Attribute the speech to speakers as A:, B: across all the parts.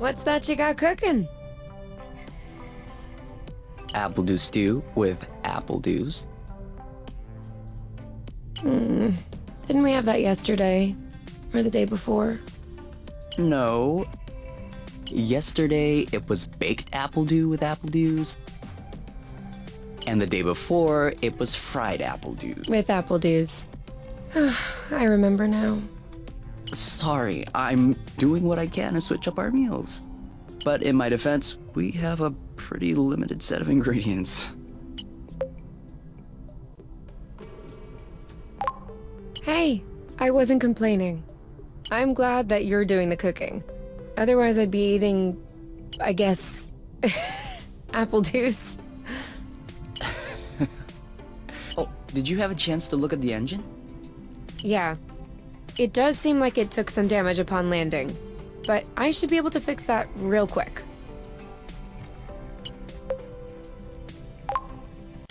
A: What's that you got cooking?
B: Apple dew stew with apple dews.
A: Didn't we have that yesterday? Or the day before?
B: No. Yesterday, it was baked apple dew with apple dews. And the day before, it was fried apple dew.
A: With apple dews. I remember now.
B: Sorry, I'm doing what I can to switch up our meals. But in my defense, we have a pretty limited set of ingredients.
A: Hey, I wasn't complaining. I'm glad that you're doing the cooking. Otherwise, I'd be eating, I guess, apple juice.
B: Oh, did you have a chance to look at the engine?
A: Yeah. It does seem like it took some damage upon landing, but I should be able to fix that real quick.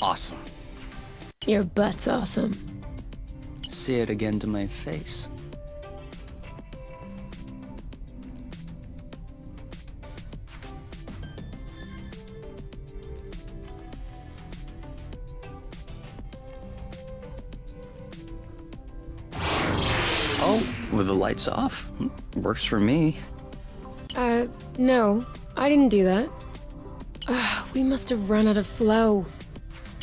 B: Awesome.
A: Your butt's awesome.
B: Say it again to my face. Oh, with the lights off? Works for me.
A: No, I didn't do that. We must have run out of flow.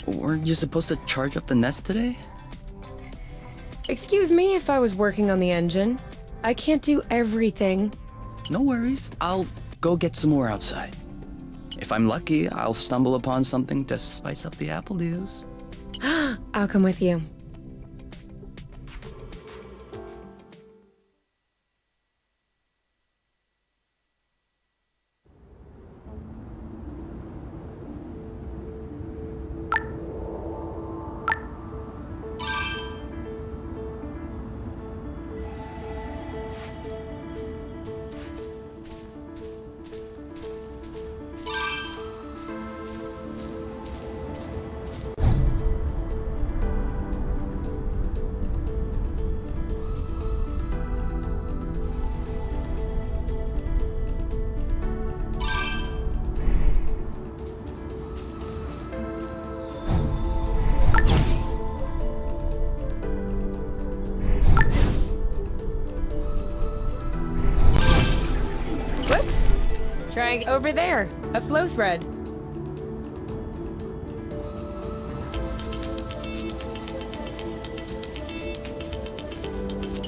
B: Weren't you supposed to charge up the nest today?
A: Excuse me if I was working on the engine. I can't do everything.
B: No worries. I'll go get some more outside. If I'm lucky, I'll stumble upon something to spice up the apple dews.
A: I'll come with you. Whoops! Trying over there, a flow thread.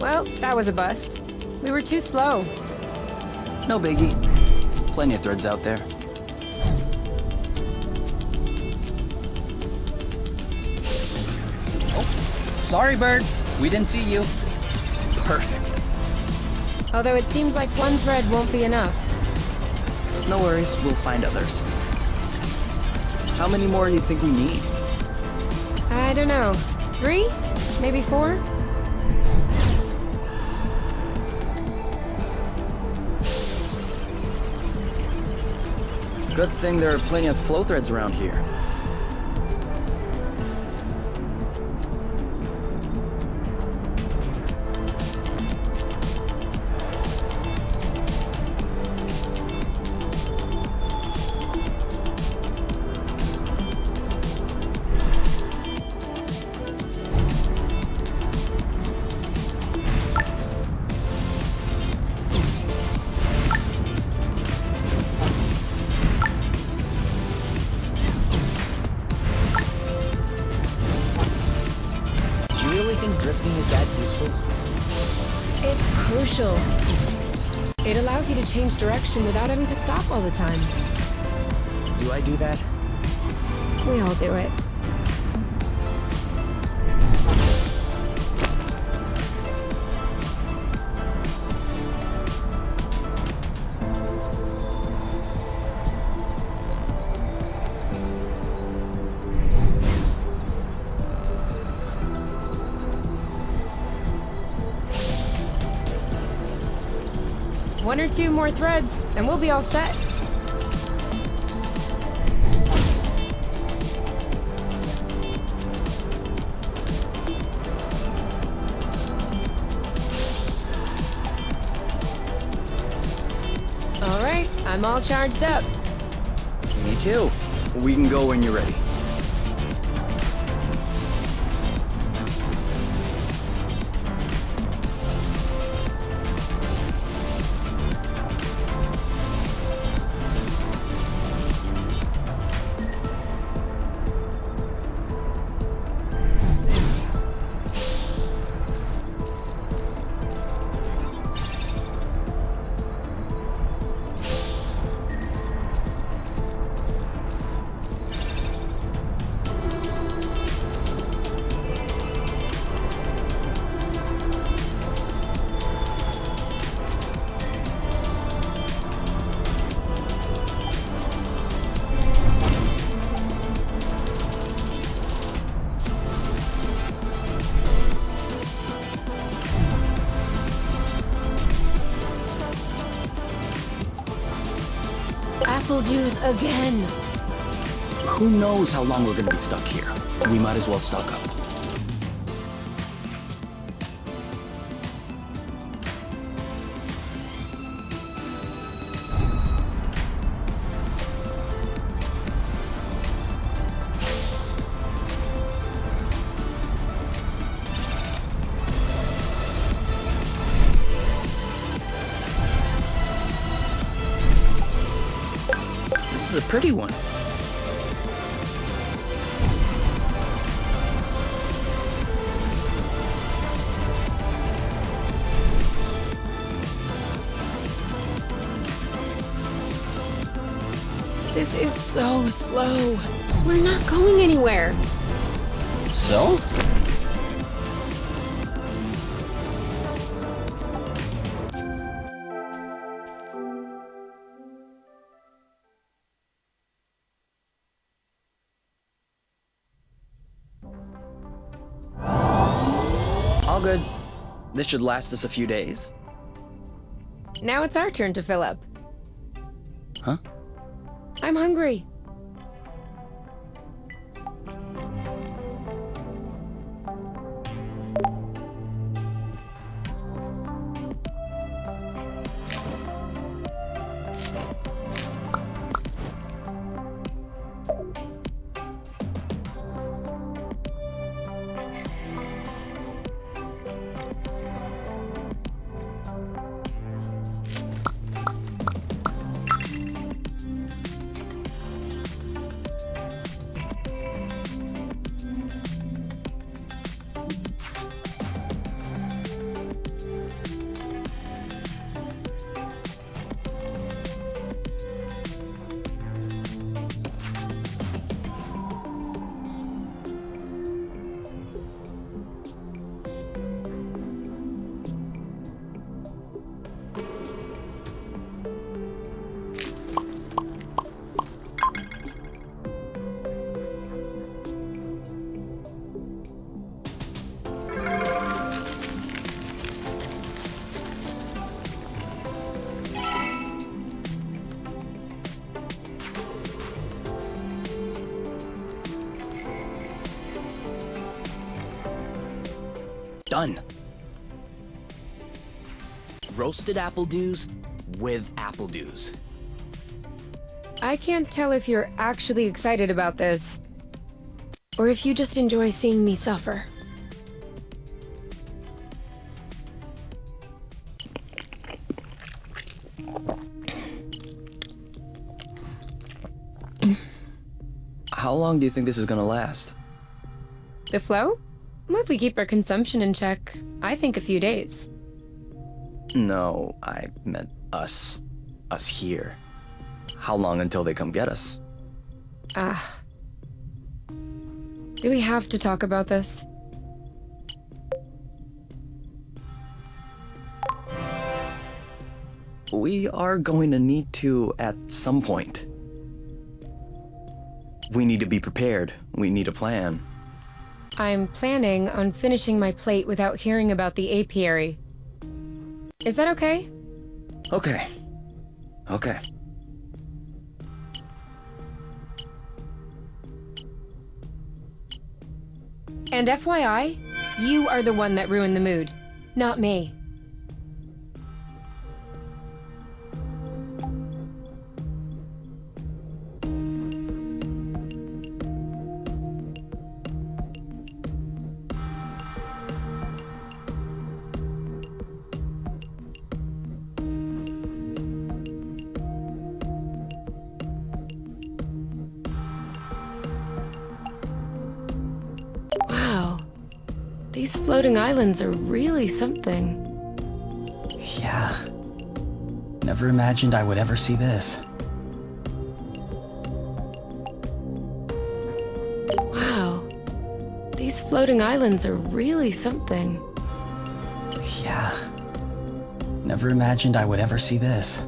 A: Well, that was a bust. We were too slow.
B: No biggie. Plenty of threads out there. Oh, sorry birds. We didn't see you. Perfect.
A: Although it seems like one thread won't be enough.
B: No worries, we'll find others. How many more do you think we need?
A: I don't know. 3? Maybe 4?
B: Good thing there are plenty of flow threads around here.
C: Drifting is that useful?
A: It's crucial. It allows you to change direction without having to stop all the time.
C: Do I do that?
A: We all do it. One or two more threads, and we'll be all set. All right, I'm all charged up.
B: Me too. We can go when you're ready.
A: Apple juice again.
B: Who knows how long we're gonna be stuck here? We might as well stock up. This is a pretty one.
A: This is so slow. We're not going anywhere.
B: So? All good. This should last us a few days.
A: Now it's our turn to fill up.
B: Huh?
A: I'm hungry.
B: Done. Roasted apple dews with apple dews.
A: I can't tell if you're actually excited about this, or if you just enjoy seeing me suffer.
B: How long do you think this is gonna last?
A: The flow? Well, if we keep our consumption in check, I think a few days.
B: No, I meant us. Us here. How long until they come get us?
A: Ah. Do we have to talk about this?
B: We are going to need to at some point. We need to be prepared. We need a plan.
A: I'm planning on finishing my plate without hearing about the apiary. Is that okay?
B: Okay. Okay.
A: And FYI, you are the one that ruined the mood, not me. These floating islands are really something.
C: Yeah. Never imagined I would ever see this.
A: Wow. These floating islands are really something.
C: Yeah. Never imagined I would ever see this.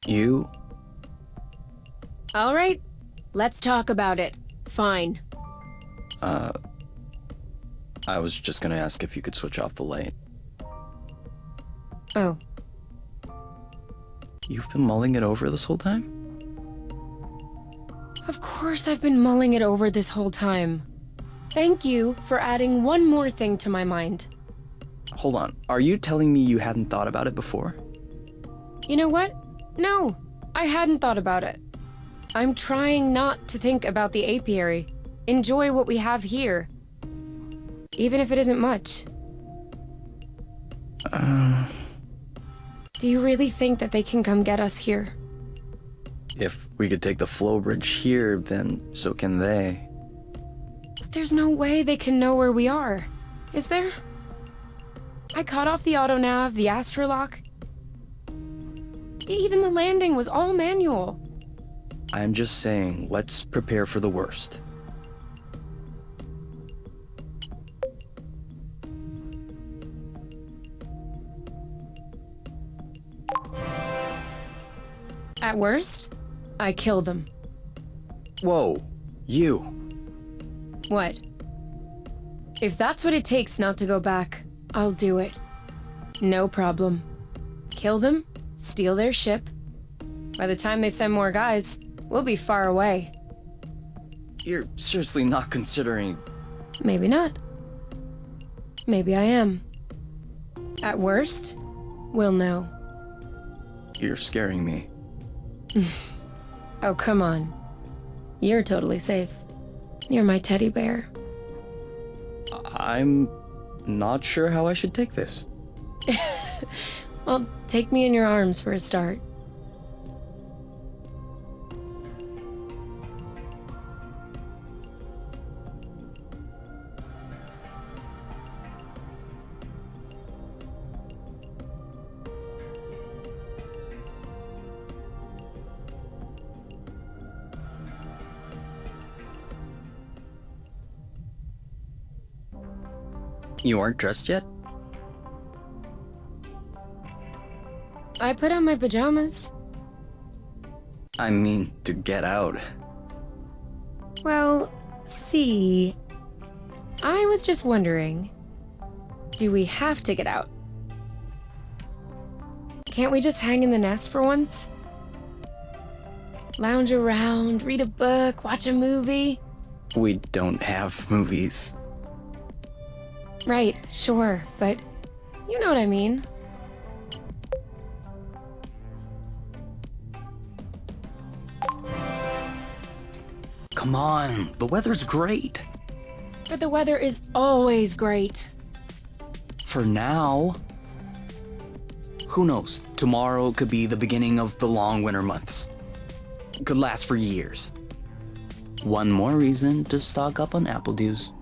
B: You?
A: All right, let's talk about it. Fine.
B: I was just gonna ask if you could switch off the light.
A: Oh,
B: You've been mulling it over this whole time?
A: of course I've been mulling it over this whole time. Thank you for adding one more thing to my mind.
B: Hold on, are you telling me you hadn't thought about it before?
A: You know what? No, I hadn't thought about it. I'm trying not to think about the apiary. Enjoy what we have here. Even if it isn't much. Do you really think that they can come get us here?
B: If we could take the flow bridge here, then so can they.
A: But there's no way they can know where we are, is there? I cut off the autonav, the astrolock. Even the landing was all manual.
B: I'm just saying, let's prepare for the worst.
A: At worst, I kill them.
B: Whoa, you.
A: What? If that's what it takes not to go back, I'll do it. No problem. Kill them, steal their ship. By the time they send more guys, we'll be far away.
B: You're seriously not considering...
A: Maybe not. Maybe I am. At worst, we'll know.
B: You're scaring me.
A: Oh, come on. You're totally safe. You're my teddy bear.
B: I'm not sure how I should take this.
A: Well, take me in your arms for a start.
B: You aren't dressed yet?
A: I put on my pajamas.
B: I mean, to get out.
A: Well, see... I was just wondering... Do we have to get out? Can't we just hang in the nest for once? Lounge around, read a book, watch a movie?
B: We don't have movies.
A: Right, sure, but you know what I mean.
B: Come on, the weather's great.
A: But the weather is always great.
B: For now. Who knows? Tomorrow could be the beginning of the long winter months. Could last for years. One more reason to stock up on apple dews.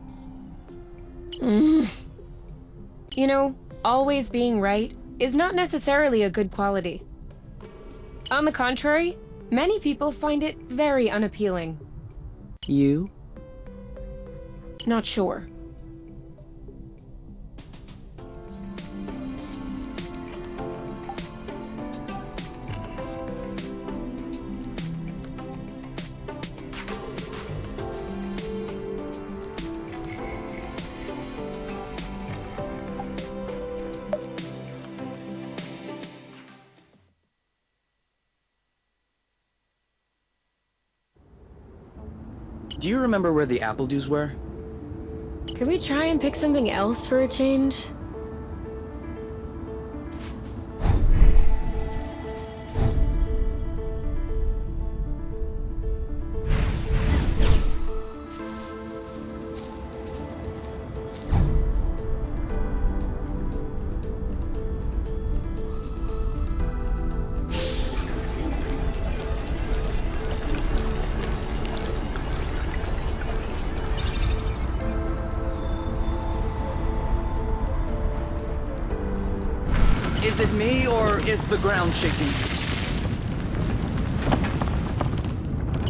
A: You know, always being right is not necessarily a good quality. On the contrary, many people find it very unappealing.
B: You?
A: Not sure.
B: Do you remember where the apple dews were?
A: Could we try and pick something else for a change?
B: Is it me, or is the ground shaking?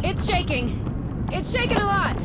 A: It's shaking. It's shaking a lot.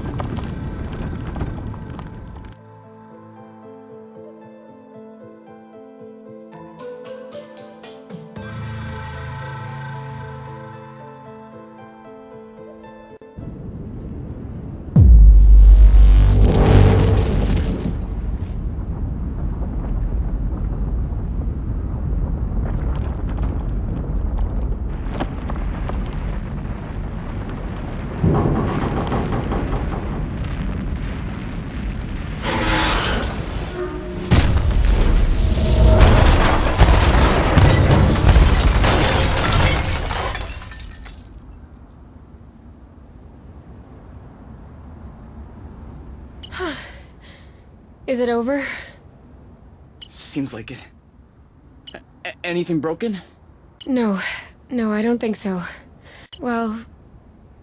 A: Is it over?
B: Seems like it. Anything broken?
A: No, I don't think so. Well,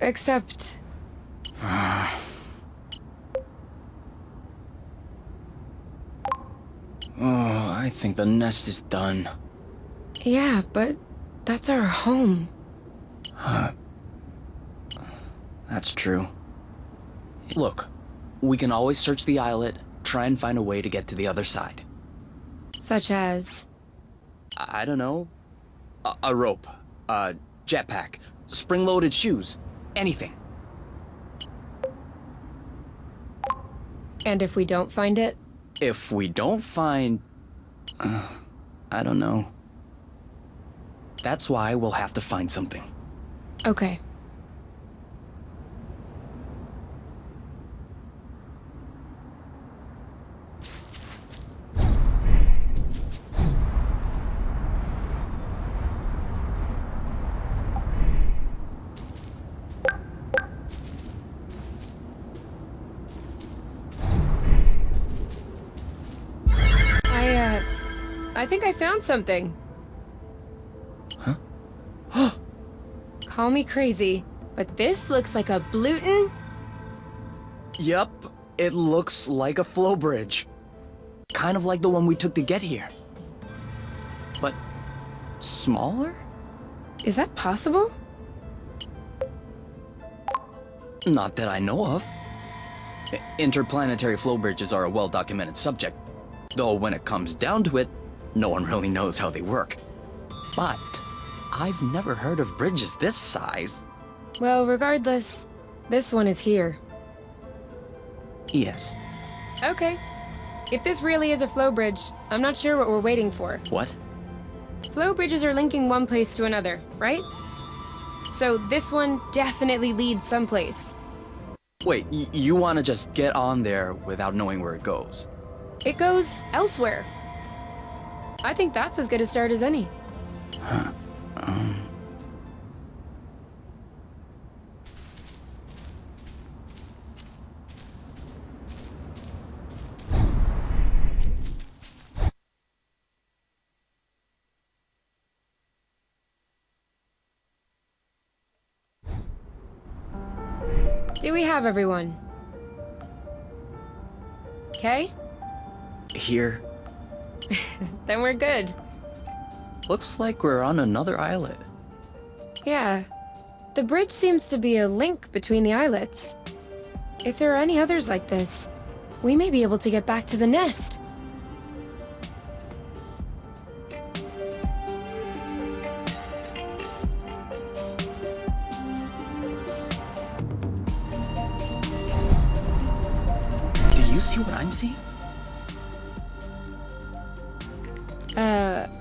A: except...
B: Oh, I think the nest is done.
A: Yeah, but that's our home.
B: That's true. Look, we can always search the islet, try and find a way to get to the other side.
A: Such as...
B: I don't know. A rope, a jetpack, spring-loaded shoes, anything.
A: And if we don't find it?
B: If we don't find... I don't know. That's why we'll have to find something.
A: Okay. I think I found something.
B: Huh?
A: Call me crazy, but this looks like a Bluton.
B: Yup, it looks like a flow bridge. Kind of like the one we took to get here. But smaller?
A: Is that possible?
B: Not that I know of. Interplanetary flow bridges are a well-documented subject, though when it comes down to it, no one really knows how they work. But I've never heard of bridges this size.
A: Well, regardless, this one is here.
B: Yes.
A: Okay. If this really is a flow bridge, I'm not sure what we're waiting for.
B: What?
A: Flow bridges are linking one place to another, right? So this one definitely leads someplace.
B: Wait, you want to just get on there without knowing where it goes?
A: It goes elsewhere. I think that's as good a start as any.
B: Huh.
A: Do we have everyone? Okay?
B: Here.
A: Then we're good.
B: Looks like we're on another islet.
A: Yeah. The bridge seems to be a link between the islets. If there are any others like this, we may be able to get back to the nest.
B: Do you see what I'm seeing?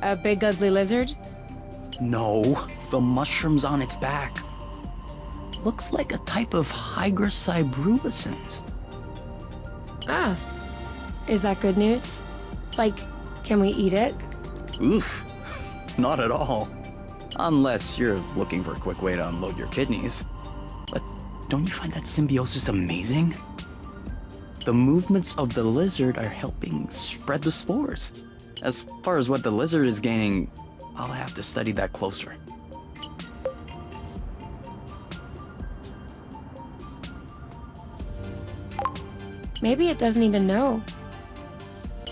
A: A big ugly lizard?
B: No, the mushrooms on its back. Looks like a type of hygroscybrubescens.
A: Ah. Is that good news? Like, can we eat it?
B: Oof, not at all. Unless you're looking for a quick way to unload your kidneys. But don't you find that symbiosis amazing? The movements of the lizard are helping spread the spores. As far as what the lizard is gaining, I'll have to study that closer.
A: Maybe it doesn't even know.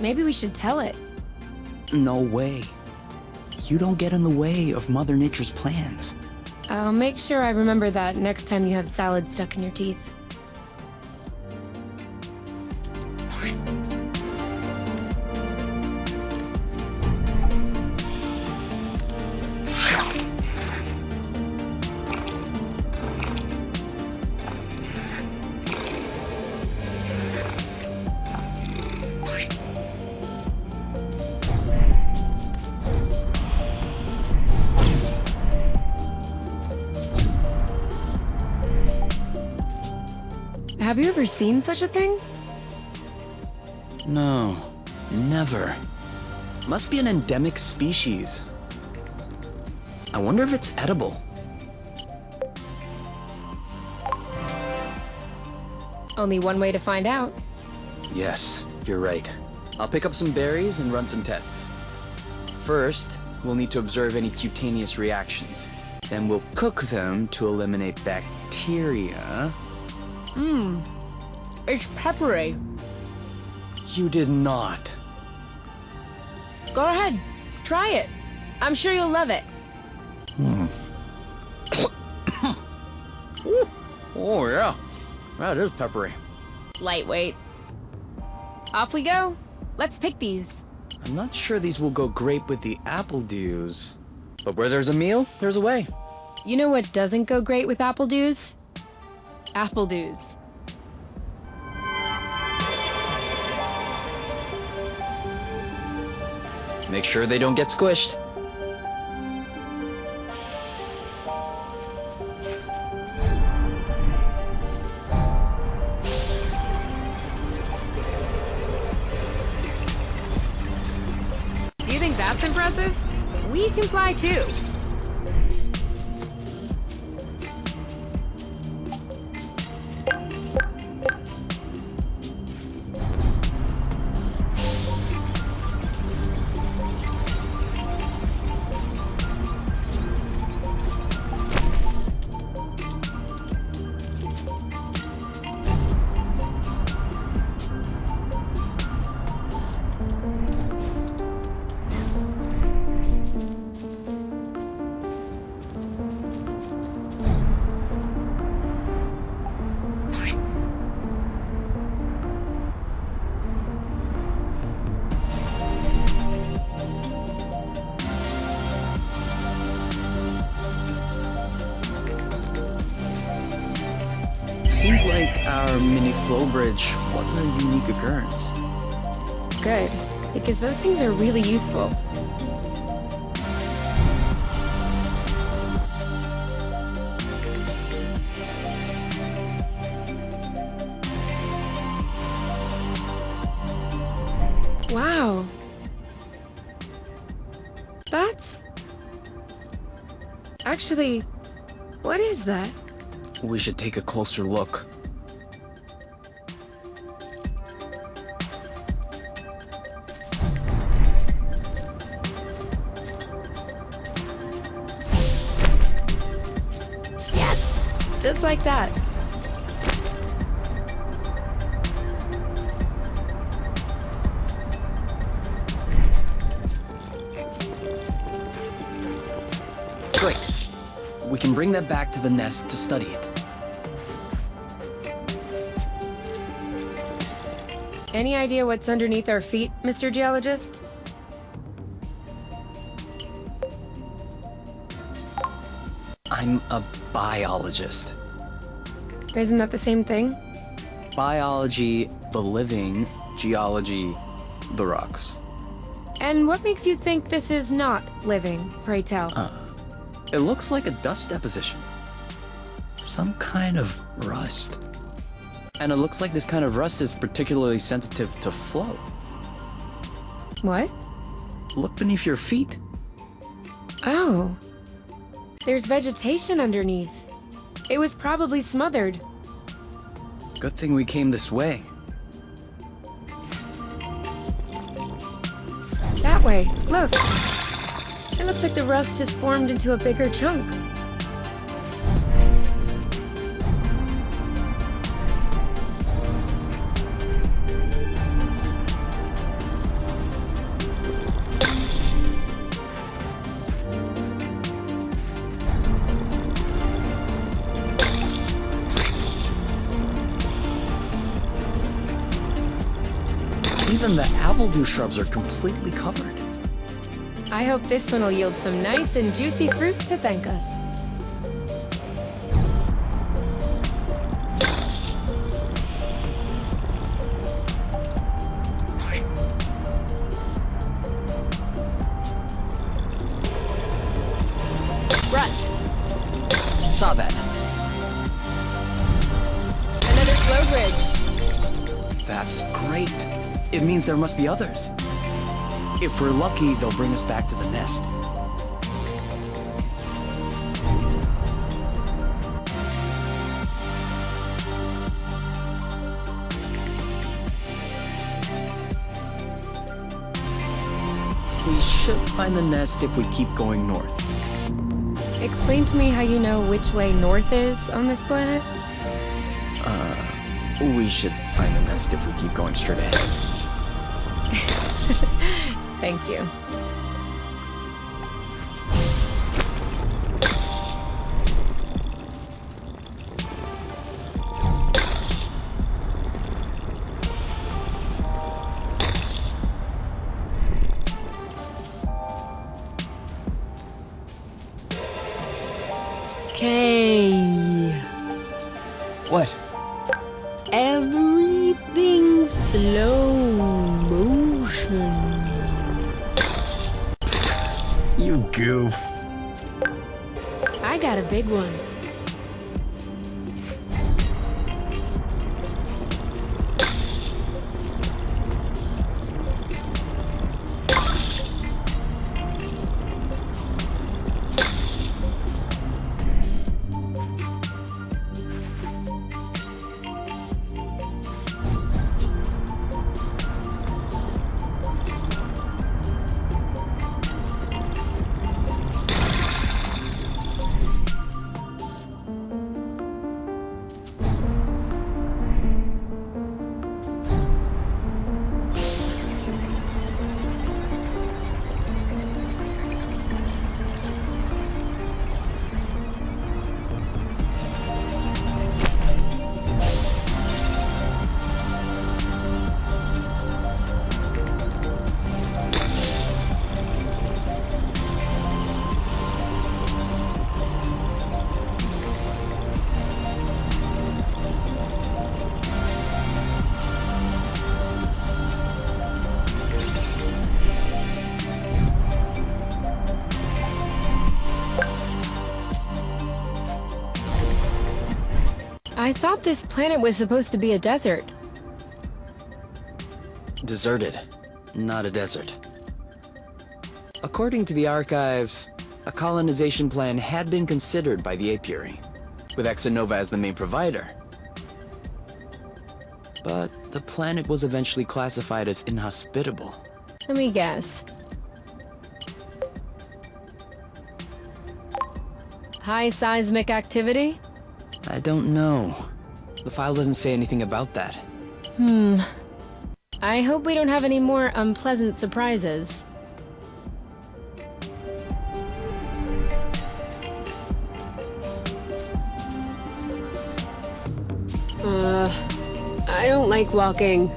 A: Maybe we should tell it.
B: No way. you don't get in the way of Mother Nature's plans.
A: I'll make sure I remember that next time you have salad stuck in your teeth. Have you ever seen such a thing?
B: No, never. Must be an endemic species. I wonder if it's edible.
A: Only one way to find out.
B: Yes, you're right. I'll pick up some berries and run some tests. First, we'll need to observe any cutaneous reactions. Then we'll cook them to eliminate bacteria.
A: It's peppery.
B: You did not.
A: Go ahead, try it. I'm sure you'll love it.
B: Oh yeah, that is peppery.
A: Lightweight. Off we go. Let's pick these.
B: I'm not sure these will go great with the apple dews. But where there's a meal, there's a way.
A: You know what doesn't go great with apple dews? Apple dews.
B: Make sure they don't get squished.
A: Do you think that's impressive? We can fly too.
B: Seems like our mini flow bridge wasn't a unique occurrence.
A: Good, because those things are really useful. Wow. That's... Actually, what is that?
B: We should take a closer look.
A: Yes! Just like that.
B: Great. We can bring that back to the nest to study it.
A: Any idea what's underneath our feet, Mr. Geologist?
B: I'm a biologist.
A: Isn't that the same thing?
B: Biology, the living, geology, the rocks.
A: And what makes you think this is not living, pray tell?
B: It looks like a dust deposition. Some kind of rust. And it looks like this kind of rust is particularly sensitive to flow.
A: What?
B: Look beneath your feet.
A: Oh. There's vegetation underneath. It was probably smothered.
B: Good thing we came this way.
A: That way, look. It looks like the rust has formed into a bigger chunk.
B: Even the appledew shrubs are completely covered.
A: I hope this one will yield some nice and juicy fruit to thank us. Rust.
B: Saw that.
A: Another flow bridge.
B: That's great. It means there must be others. If we're lucky, they'll bring us back to the nest. We should find the nest if we keep going north.
A: Explain to me how you know which way north is on this planet?
B: We should find the nest if we keep going straight ahead.
A: Thank you. Okay.
C: What?
A: Everything slow motion.
C: You goof.
A: I got a big one. I thought this planet was supposed to be a desert.
B: Deserted, not a desert. According to the archives, a colonization plan had been considered by the apiary, with Exonova as the main provider. But the planet was eventually classified as inhospitable.
A: Let me guess. High seismic activity?
B: I don't know. The file doesn't say anything about that.
A: I hope we don't have any more unpleasant surprises. I don't like walking.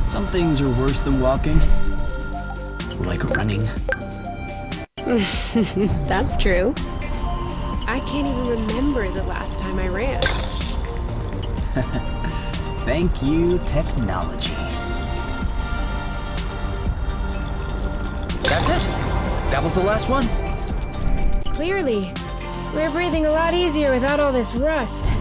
C: Some things are worse than walking. Like running.
A: That's true. I can't even remember the last time I ran.
C: Thank you, technology.
B: That's it! That was the last one?
A: Clearly. We're breathing a lot easier without all this rust.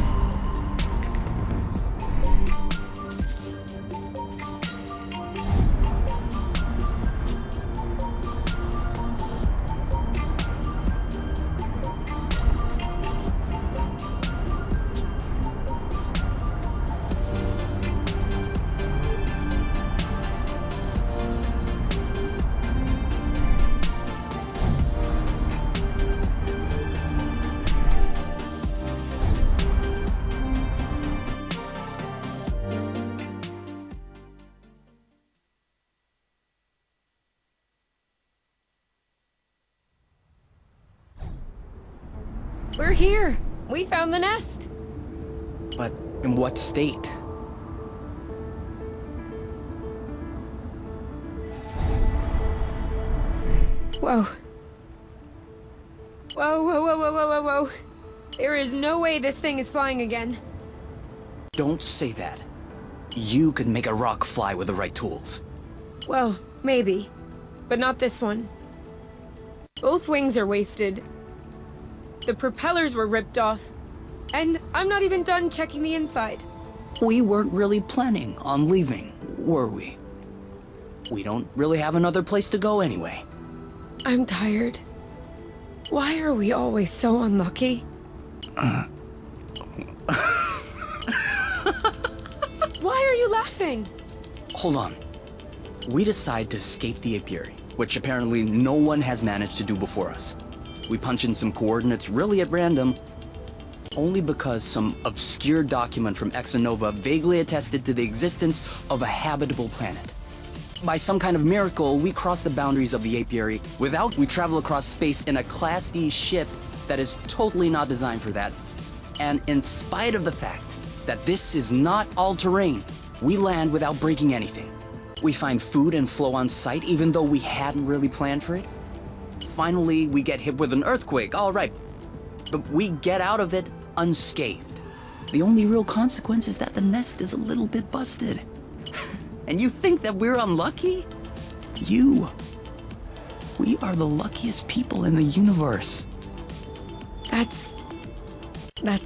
A: We're here! We found the nest!
B: But in what state?
A: Whoa. Whoa, whoa, whoa, whoa, whoa, whoa, whoa. There is no way this thing is flying again.
B: Don't say that. You could make a rock fly with the right tools.
A: Well, maybe. But not this one. Both wings are wasted. The propellers were ripped off. And I'm not even done checking the inside.
B: We weren't really planning on leaving, were we? We don't really have another place to go anyway.
A: I'm tired. Why are we always so unlucky? Why are you laughing?
B: Hold on. We decide to escape the apiary, which apparently no one has managed to do before us. We punch in some coordinates really at random, only because some obscure document from Exonova vaguely attested to the existence of a habitable planet. By some kind of miracle, we cross the boundaries of the apiary. We travel across space in a Class D ship that is totally not designed for that. And in spite of the fact that this is not all-terrain, we land without breaking anything. We find food and flow on site even though we hadn't really planned for it. Finally, we get hit with an earthquake, all right. But we get out of it unscathed. The only real consequence is that the nest is a little bit busted. And you think that we're unlucky? We are the luckiest people in the universe.
A: That's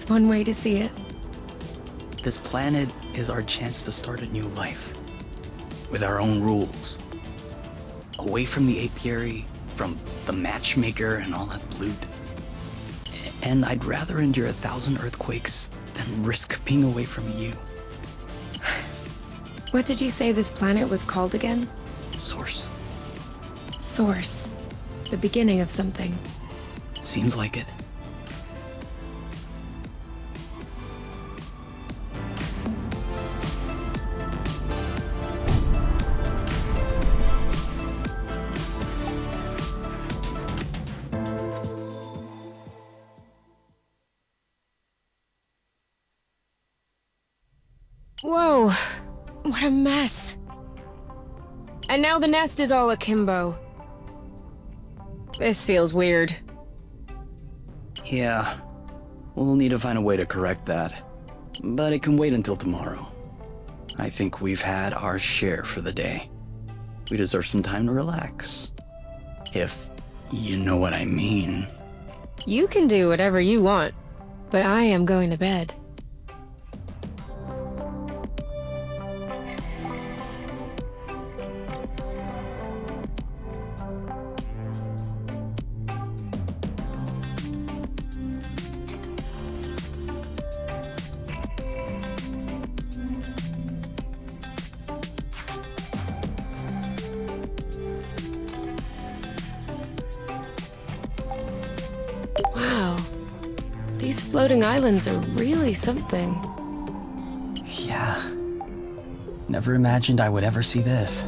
A: one way to see it.
B: This planet is our chance to start a new life. With our own rules. Away from the apiary, from the matchmaker and all that loot. And I'd rather endure 1,000 earthquakes than risk being away from you.
A: What did you say this planet was called again?
B: Source.
A: Source. The beginning of something.
B: Seems like it.
A: Whoa. What a mess. And now the nest is all akimbo. This feels weird.
B: Yeah. We'll need to find a way to correct that. But it can wait until tomorrow. I think we've had our share for the day. We deserve some time to relax. If you know what I mean.
A: You can do whatever you want, but I am going to bed. Wow. These floating islands are really something.
C: Yeah. Never imagined I would ever see this.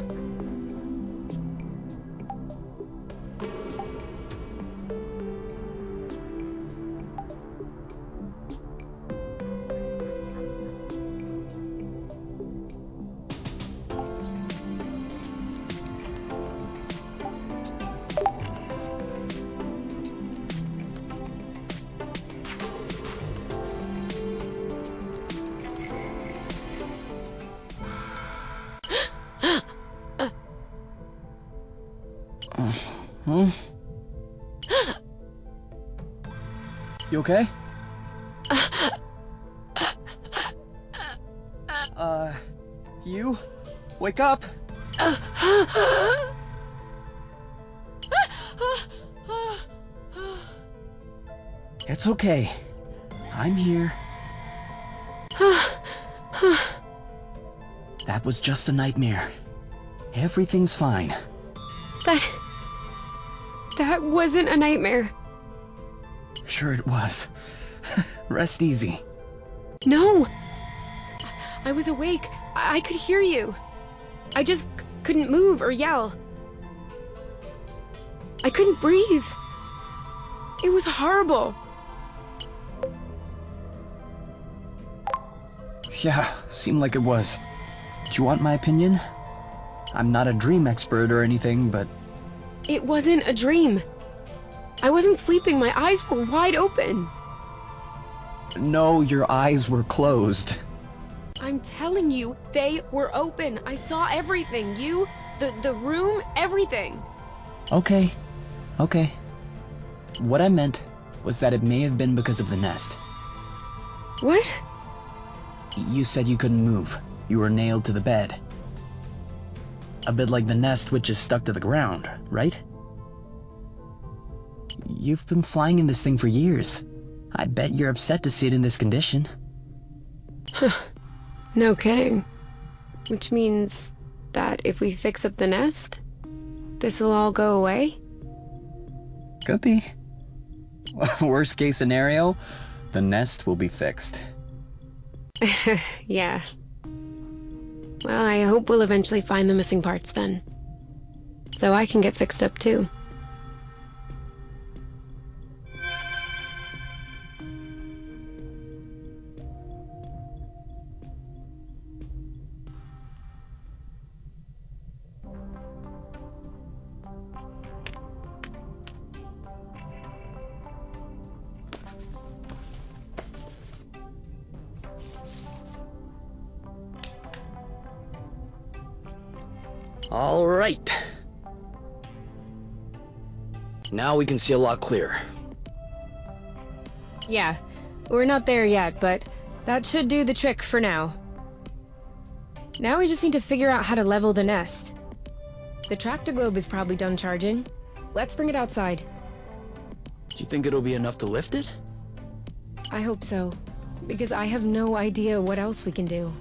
C: You okay? You? Wake up! It's okay. I'm here. That was just a nightmare. Everything's fine.
A: That wasn't a nightmare.
C: Sure it was. Rest easy.
A: No! I was awake. I could hear you. I just couldn't move or yell. I couldn't breathe. It was horrible.
C: Yeah, seemed like it was. Do you want my opinion? I'm not a dream expert or anything, but
A: It wasn't a dream. I wasn't sleeping, my eyes were wide open.
C: No, your eyes were closed.
A: I'm telling you, they were open. I saw everything. You, the room, everything.
C: Okay. What I meant was that it may have been because of the nest.
A: What?
C: You said you couldn't move. You were nailed to the bed. A bit like the nest which is stuck to the ground, right? You've been flying in this thing for years. I bet you're upset to see it in this condition.
A: No kidding. Which means that if we fix up the nest, this'll all go away?
C: Could be. Worst case scenario, the nest will be fixed.
A: Yeah. Well, I hope we'll eventually find the missing parts then. So I can get fixed up too.
B: All right. Now we can see a lot clearer.
A: Yeah, we're not there yet, but that should do the trick for now. Now we just need to figure out how to level the nest. The tractor globe is probably done charging. Let's bring it outside.
B: Do you think it'll be enough to lift it?
A: I hope so, because I have no idea what else we can do.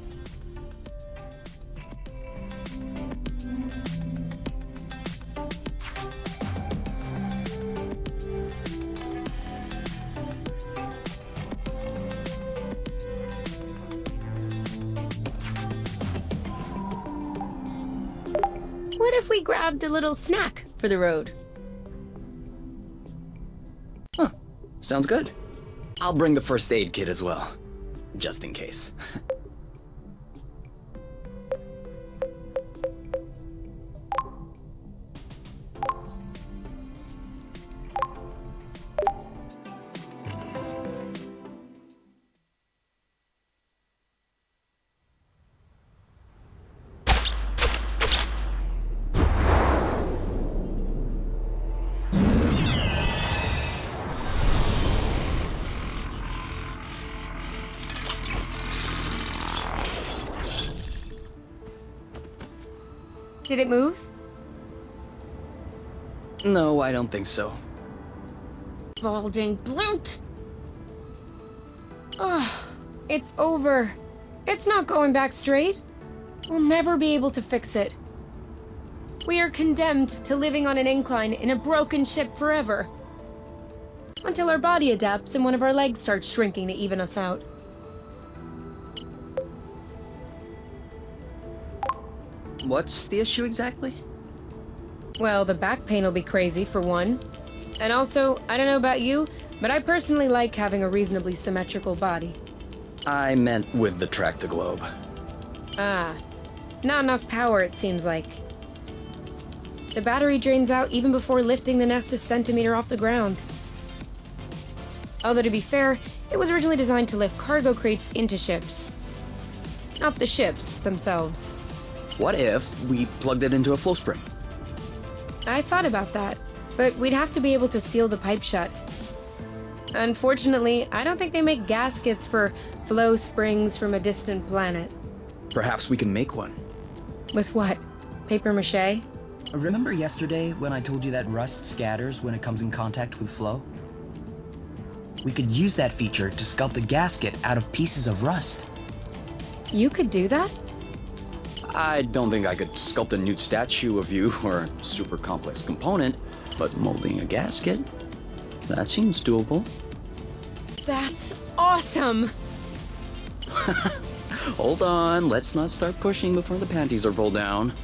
A: What if we grabbed a little snack for the road?
B: Huh. Sounds good. I'll bring the first aid kit as well, just in case.
A: Did it move?
B: No, I don't think so.
A: Balding bloot! Oh, it's over. It's not going back straight. We'll never be able to fix it. We are condemned to living on an incline in a broken ship forever. Until our body adapts and one of our legs starts shrinking to even us out.
B: What's the issue exactly?
A: Well, the back pain will be crazy, for one. And also, I don't know about you, but I personally like having a reasonably symmetrical body.
B: I meant with the tractor globe.
A: Ah, not enough power, it seems like. The battery drains out even before lifting the nest a centimeter off the ground. Although to be fair, it was originally designed to lift cargo crates into ships. Not the ships themselves.
B: What if we plugged it into a flow spring?
A: I thought about that, but we'd have to be able to seal the pipe shut. Unfortunately, I don't think they make gaskets for flow springs from a distant planet.
B: Perhaps we can make one.
A: With what? Paper mache?
C: Remember yesterday when I told you that rust scatters when it comes in contact with flow? We could use that feature to sculpt a gasket out of pieces of rust.
A: You could do that?
B: I don't think I could sculpt a nude statue of you or a super complex component, but molding a gasket? That seems doable.
A: That's awesome!
B: Hold on, let's not start pushing before the panties are pulled down.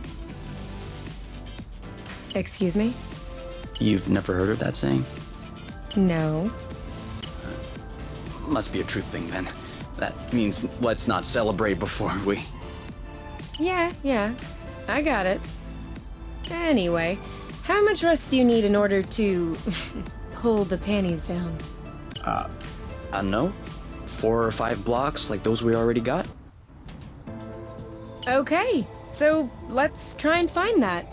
A: Excuse me?
B: You've never heard of that saying?
A: No.
B: Must be a truth thing then. That means let's not celebrate before we...
A: Yeah, I got it. Anyway, How much rust do you need in order to pull the panties down?
B: I don't know. 4 or 5 blocks like those we already got?
A: Okay, so let's try and find that.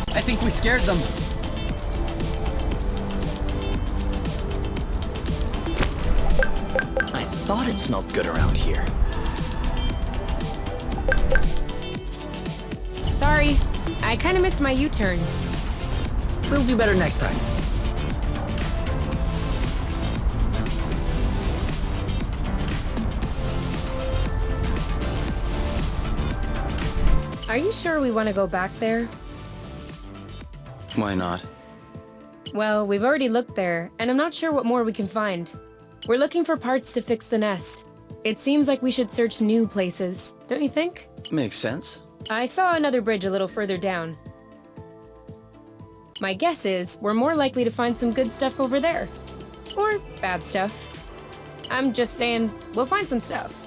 C: I think we scared them.
B: I thought it smelled good around here.
A: Sorry, I kinda missed my U-turn.
C: We'll do better next time.
A: Are you sure we want to go back there?
B: Why not?
A: Well, we've already looked there, and I'm not sure what more we can find. We're looking for parts to fix the nest. It seems like we should search new places, don't you think?
B: Makes sense.
A: I saw another bridge a little further down. My guess is we're more likely to find some good stuff over there. Or bad stuff. I'm just saying, we'll find some stuff.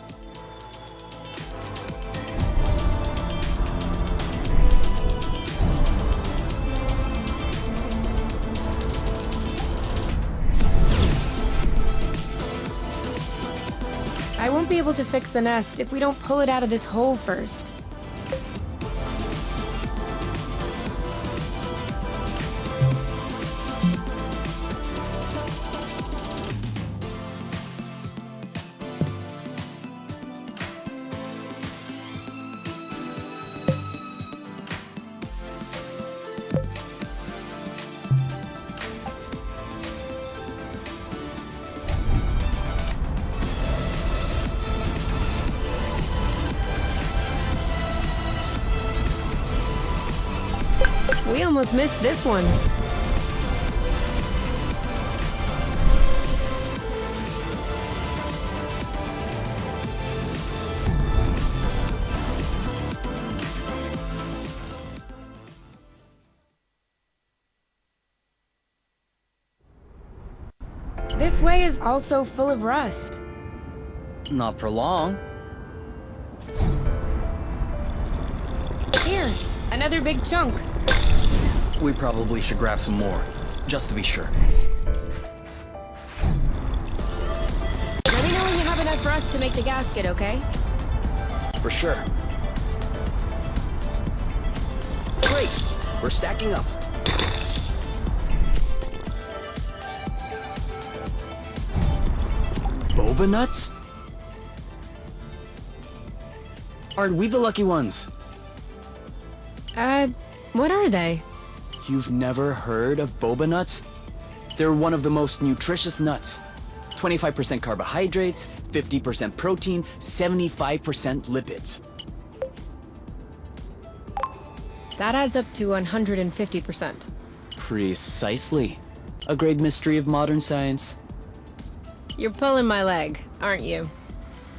A: I won't be able to fix the nest if we don't pull it out of this hole first. We almost missed this one. This way is also full of rust.
B: Not for long.
A: Here, another big chunk.
B: We probably should grab some more, just to be sure.
A: Let me know when you have enough rust to make the gasket, okay?
B: For sure. Great! We're stacking up. Boba nuts? Aren't we the lucky ones?
A: What are they?
B: You've never heard of boba nuts? They're one of the most nutritious nuts. 25% carbohydrates, 50% protein, 75% lipids.
A: That adds up to 150%.
B: Precisely. A great mystery of modern science.
A: You're pulling my leg, aren't you?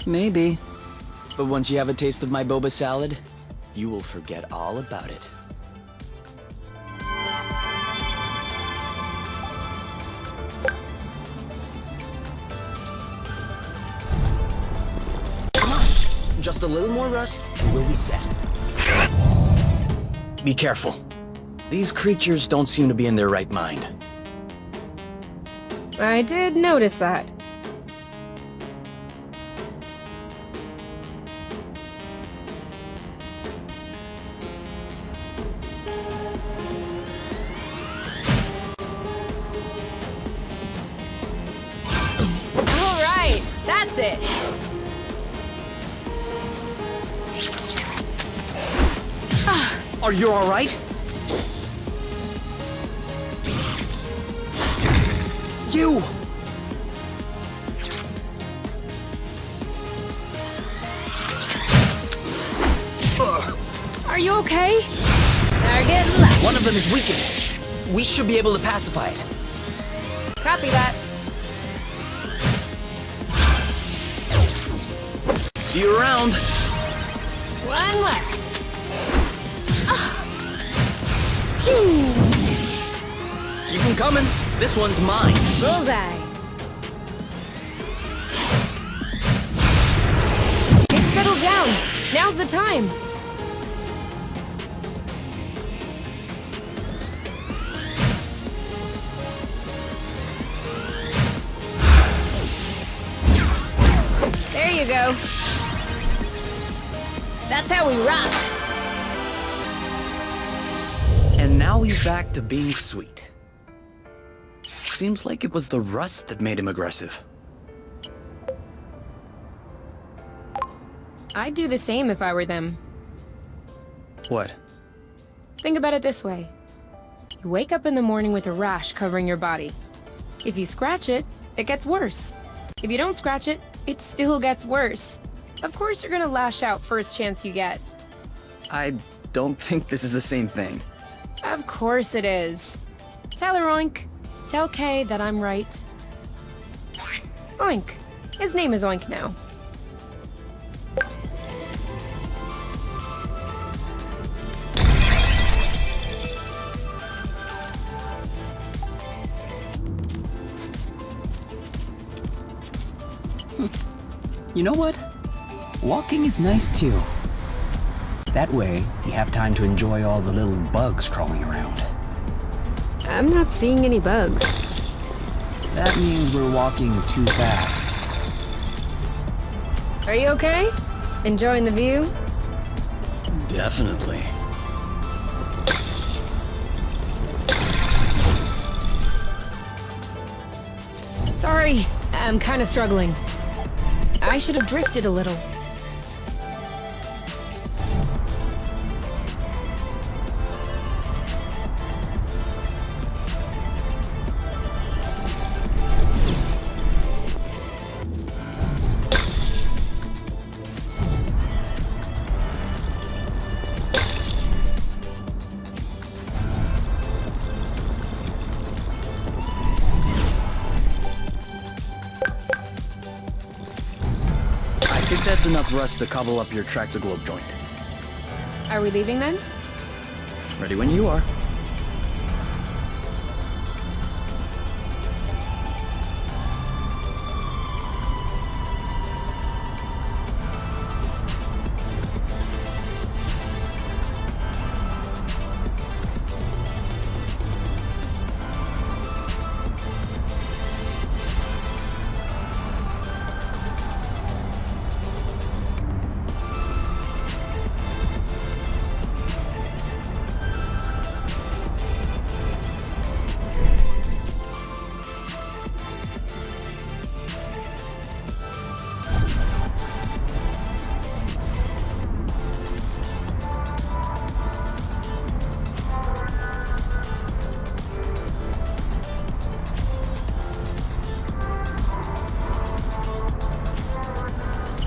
B: Maybe. But once you have a taste of my boba salad, you will forget all about it. Come on, just a little more rust and we'll be set. Be careful. These creatures don't seem to be in their right mind.
A: I did notice that. All right, that's it.
B: Are you all right? You!
A: Are you okay? Target left.
B: One of them is weakened. We should be able to pacify it.
A: Copy that.
B: See you around.
A: One left.
B: Keep them coming. This one's mine.
A: Bullseye. It's settled down. Now's the time. There you go. That's how we rock.
B: And now he's back to being sweet. Seems like it was the rust that made him aggressive.
A: I'd do the same if I were them.
B: What?
A: Think about it this way. You wake up in the morning with a rash covering your body. If you scratch it, it gets worse. If you don't scratch it, it still gets worse. Of course you're gonna lash out first chance you get.
B: I don't think this is the same thing.
A: Of course it is. Tell her Oink. Tell Kay that I'm right. Oink. His name is Oink now.
C: You know what? Walking is nice too. That way, you have time to enjoy all the little bugs crawling around.
A: I'm not seeing any bugs.
C: That means we're walking too fast.
A: Are you okay? Enjoying the view?
B: Definitely.
A: Sorry, I'm kinda struggling. I should have drifted a little.
B: I think that's enough rust to cobble up your track-to-globe joint.
A: Are we leaving then?
B: Ready when you are.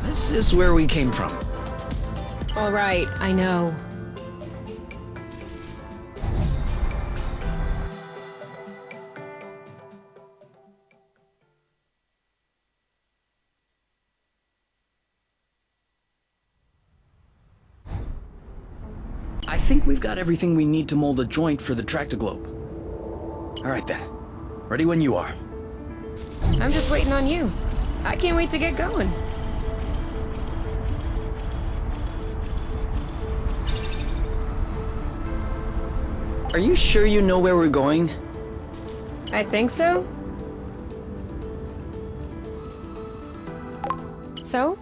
B: This is where we came from.
A: All right, I know.
B: I think we've got everything we need to mold a joint for the track-to-globe. All right then. Ready when you are.
A: I'm just waiting on you. I can't wait to get going.
B: Are you sure you know where we're going?
A: I think so. So?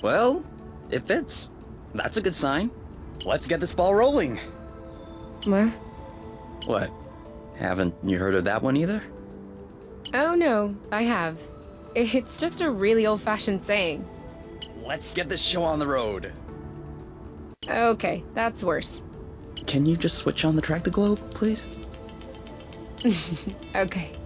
B: Well, it fits. That's a good sign. Let's get this ball rolling.
A: What?
B: What? Haven't you heard of that one either?
A: Oh no, I have. It's just a really old-fashioned saying.
B: Let's get this show on the road.
A: Okay, that's worse.
B: Can you just switch on the track-to-globe, please?
A: Okay.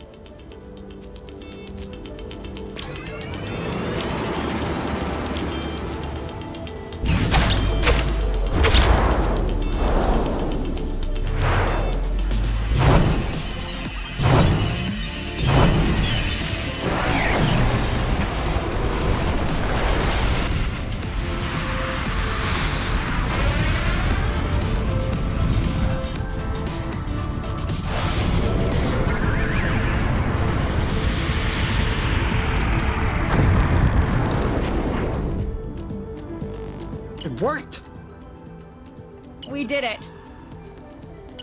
A: We did it!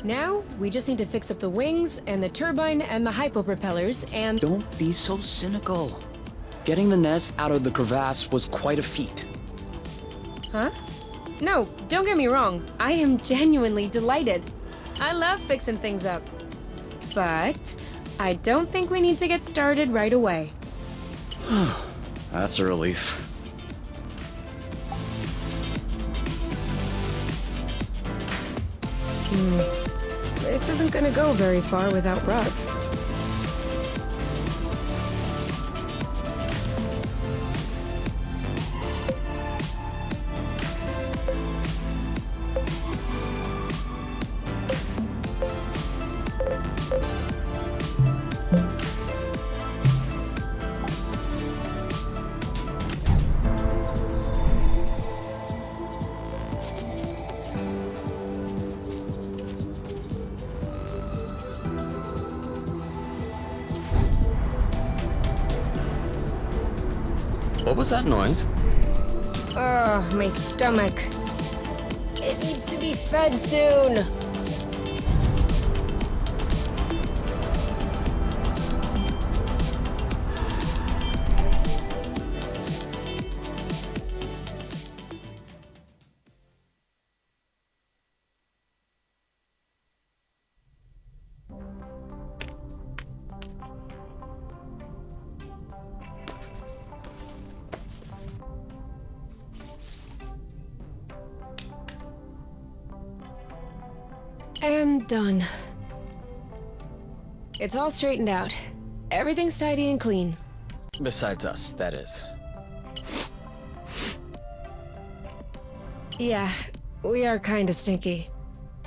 A: Now, we just need to fix up the wings, and the turbine, and the hypopropellers, and...
B: Don't be so cynical. Getting the nest out of the crevasse was quite a feat.
A: Huh? No, don't get me wrong. I am genuinely delighted. I love fixing things up. But I don't think we need to get started right away.
B: That's a relief.
A: This isn't gonna go very far without rust.
B: What was that noise?
A: Ugh, my stomach. It needs to be fed soon. And done. It's all straightened out. Everything's tidy and clean.
B: Besides us, that is.
A: Yeah, we are kinda stinky.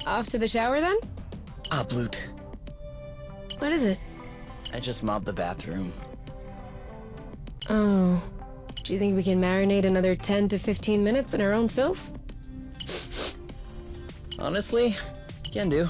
A: Off to the shower then?
B: Ah, Blut.
A: What is it?
B: I just mopped the bathroom.
A: Oh. Do you think we can marinate another 10 to 15 minutes in our own filth?
B: Honestly, can do.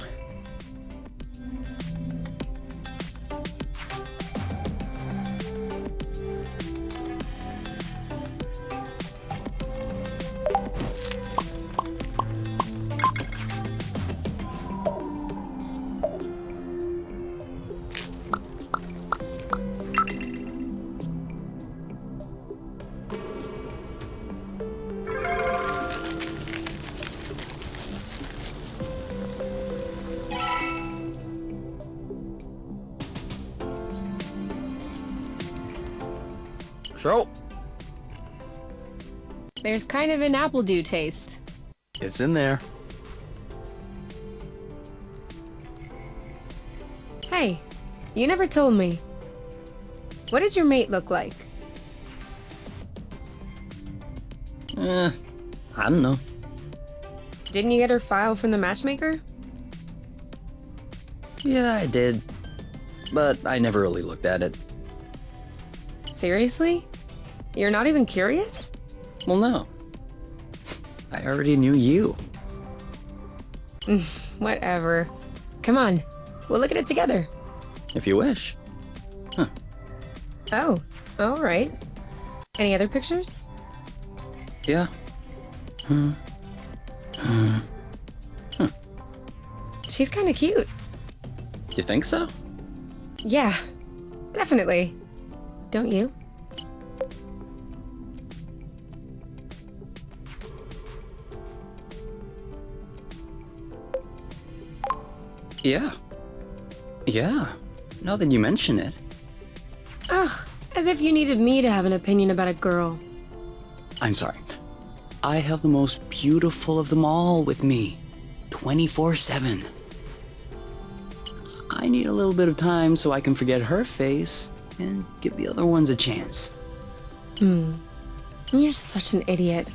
B: So,
A: There's kind of an apple dew taste.
B: it's in there.
A: Hey, you never told me. What did your mate look like?
B: I don't know.
A: Didn't you get her file from the matchmaker?
B: Yeah, I did. But I never really looked at it.
A: Seriously? You're not even curious?
B: Well, no. I already knew you.
A: Whatever. Come on, we'll look at it together.
B: If you wish.
A: Oh, alright. Any other pictures?
B: Yeah.
A: She's kinda cute.
B: You think so?
A: Yeah, definitely. Don't you?
B: Yeah. Yeah. Now that you mention it.
A: Ugh, as if you needed me to have an opinion about a girl.
B: I'm sorry. I have the most beautiful of them all with me. 24/7. I need a little bit of time so I can forget her face and give the other ones a chance.
A: You're such an idiot.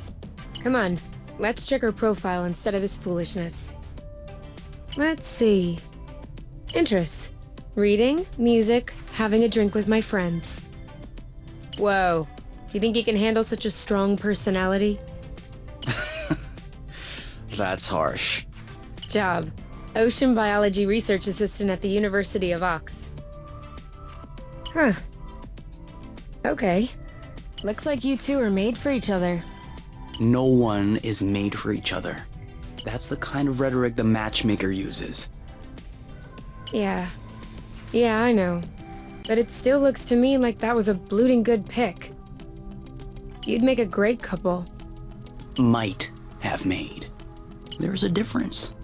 A: Come on, let's check her profile instead of this foolishness. Let's see. Interests. Reading, music, having a drink with my friends. Whoa. Do you think you can handle such a strong personality?
B: That's harsh.
A: Job. Ocean biology research assistant at the University of Ox. Huh. Okay. Looks like you two are made for each other.
B: No one is made for each other. That's the kind of rhetoric the matchmaker uses.
A: Yeah, I know. But it still looks to me like that was a blooting good pick. You'd make a great couple.
B: Might have made. There's a difference.